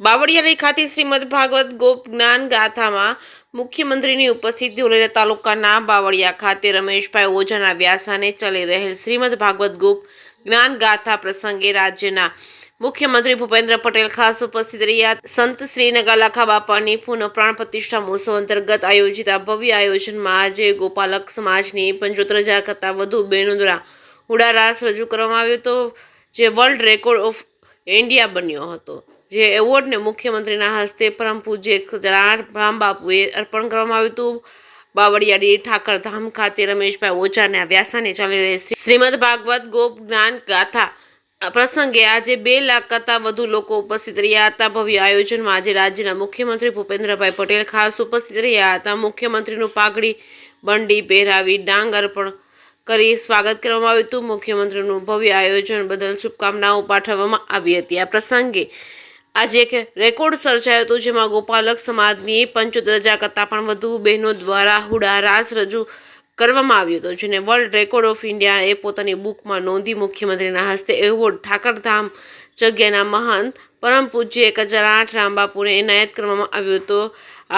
બાવળિયારી ખાતે શ્રીમદ ભાગવત ગોપ જ્ઞાન ગાથામાં મુખ્યમંત્રીની ઉપસ્થિતિ ઓલેરા તાલુકાના બાવળિયા ખાતે રમેશભાઈ ઓઝાના વ્યાસાને ચાલી રહેલ શ્રીમદ ભાગવત ગોપ જ્ઞાન ગાથા પ્રસંગે રાજ્યના મુખ્યમંત્રી ભૂપેન્દ્ર પટેલ ખાસ ઉપસ્થિત રહ્યા. સંત શ્રી નગાલખા બાપાની પુનઃ પ્રાણ પ્રતિષ્ઠા મહોત્સવ અંતર્ગત આયોજિત આ ભવ્ય આયોજનમાં આજે ગોપાલક સમાજની 75,000 કરતાં વધુ બહેનો દ્વારા હુડારાસ રજૂ કરવામાં આવ્યો હતો, જે વર્લ્ડ રેકોર્ડ ઓફ ઇન્ડિયા બન્યો હતો. જે એવોર્ડને મુખ્યમંત્રીના હસ્તે પરમ પૂજ્ય રામબાપુએ અર્પણ કરવામાં આવ્યું હતું. બાવળિયાડી ઠાકરધામ ખાતે રમેશભાઈ ઓઝાના વ્યાસાને ચાલી રહી શ્રીમદ ભાગવત ગોપ જ્ઞાન ગાથા પ્રસંગે આજે 2 લાખ કરતાં વધુ લોકો ઉપસ્થિત રહ્યા હતા. ભવ્ય આયોજનમાં આજે રાજ્યના મુખ્યમંત્રી ભૂપેન્દ્રભાઈ પટેલ ખાસ ઉપસ્થિત રહ્યા હતા. મુખ્યમંત્રીનું પાઘડી બંડી પહેરાવી ડાંગ અર્પણ કરી સ્વાગત કરવામાં આવ્યું હતું. મુખ્યમંત્રીનું ભવ્ય આયોજન બદલ શુભકામનાઓ પાઠવવામાં આવી હતી. આ પ્રસંગે આજે એક રેકોર્ડ સર્જાયો હતો, જેમાં ગોપાલક સમાજની 75,000 કરતાં પણ વધુ બહેનો દ્વારા હુડારાસ રજૂ કરવામાં આવ્યો હતો, જેને વર્લ્ડ રેકોર્ડ ઓફ ઇન્ડિયાએ પોતાની બુકમાં નોંધી મુખ્યમંત્રીના હસ્તે એવોર્ડ ઠાકરધામ જગ્યાના મહંત પરમ પૂજ્ય 1008 રામબાપુને એનાયત કરવામાં આવ્યો હતો.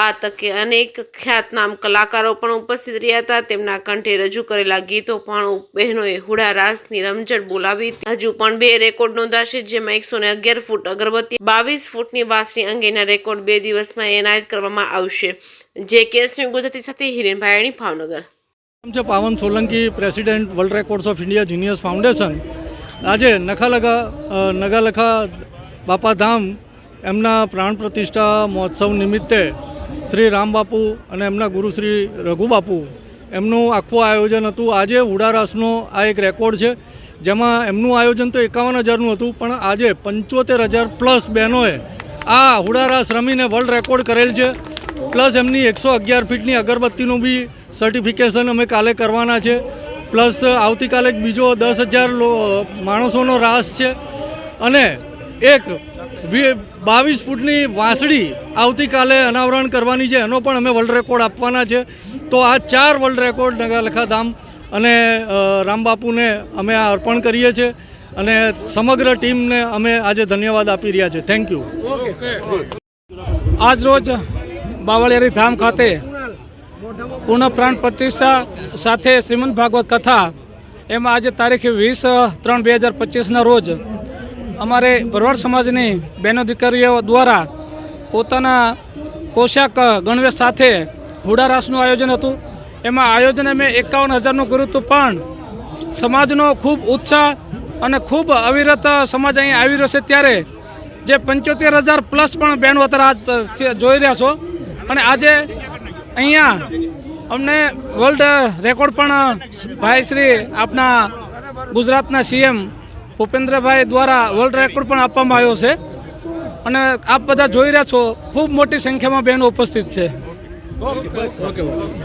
આ તકે અનેક ખ્યાતનામ કલાકારો પણ ઉપસ્થિત રહ્યા હતા. તેમના કંઠે રજૂ કરેલા ગીતો પણ બહેનોએ હુડારાસની રમઝટ બોલાવી. હજુ પણ 2 રેકોર્ડ નોંધાશે, જેમાં 111 ફૂટ અગરબત્તી, 22 ફૂટની વાંસળી અંગેના રેકોર્ડ 2 દિવસમાં એનાયત કરવામાં આવશે. જે કેસની ગુજરાતી સાથે હિરેનભાઈ ભાવનગર. પાવન Solanki, president world records of India genius foundation, આજે નગાલખા બાપા ધામ એમના પ્રાણ પ્રતિષ્ઠા મહોત્સવ નિમિત્તે શ્રી રામબાપુ અને એમના ગુરુ શ્રી રઘુબાપુ એમનું આખું આયોજન હતું. આજે હુડારાસનો આ એક રેકોર્ડ છે, જેમાં એમનું આયોજન તો 51,000નું હતું, પણ આજે 75,000 પ્લસ બહેનોએ આ હુડારાસ રમીને વર્લ્ડ રેકોર્ડ કરેલ છે. પ્લસ એમની 111 ફીટની અગરબત્તીનું બી સર્ટિફિકેશન અમે કાલે કરવાના છે. પ્લસ આવતીકાલે એક બીજો 10,000 માણસોનો રાસ છે અને એક 22 ફૂટની વાંસળી આવતીકાલે અનાવરણ કરવાની છે, એનો પણ અમે વર્લ્ડ રેકોર્ડ આપવાના છે. તો આ 4 વર્લ્ડ રેકોર્ડ નગાલખા ધામ અને રામબાપુને અમે આ અર્પણ કરીએ છીએ અને સમગ્ર ટીમને અમે આજે ધન્યવાદ આપી રહ્યા છીએ. Thank you. આજ રોજ બાવળિયારી ધામ ખાતે પુનઃ પ્રાણ પ્રતિષ્ઠા સાથે શ્રીમદ ભાગવત કથા, એમાં આજે તારીખ 20/3/2025ના રોજ અમારે ભરવાડ સમાજની બહેનો દીકરીઓ દ્વારા પોતાના પોશાક ગણવેશ સાથે હુડારાસનું આયોજન હતું. એમાં આયોજન અમે 51,000નું કર્યું હતું, પણ સમાજનો ખૂબ ઉત્સાહ અને ખૂબ અવિરત સમાજ અહીં આવી રહ્યો છે. ત્યારે જે 75,000 પ્લસ પણ બહેનો અત્યારે જોઈ રહ્યા છો, અને આજે અહીંયા અમને વર્લ્ડ રેકોર્ડ પણ ભાઈ શ્રી આપના ગુજરાતના સીએમ ભૂપેન્દ્રભાઈ દ્વારા વર્લ્ડ રેકોર્ડ પણ આપવામાં આવ્યો છે. અને આપ બધા જોઈ રહ્યા છો, ખૂબ મોટી સંખ્યામાં બહેનો ઉપસ્થિત છે.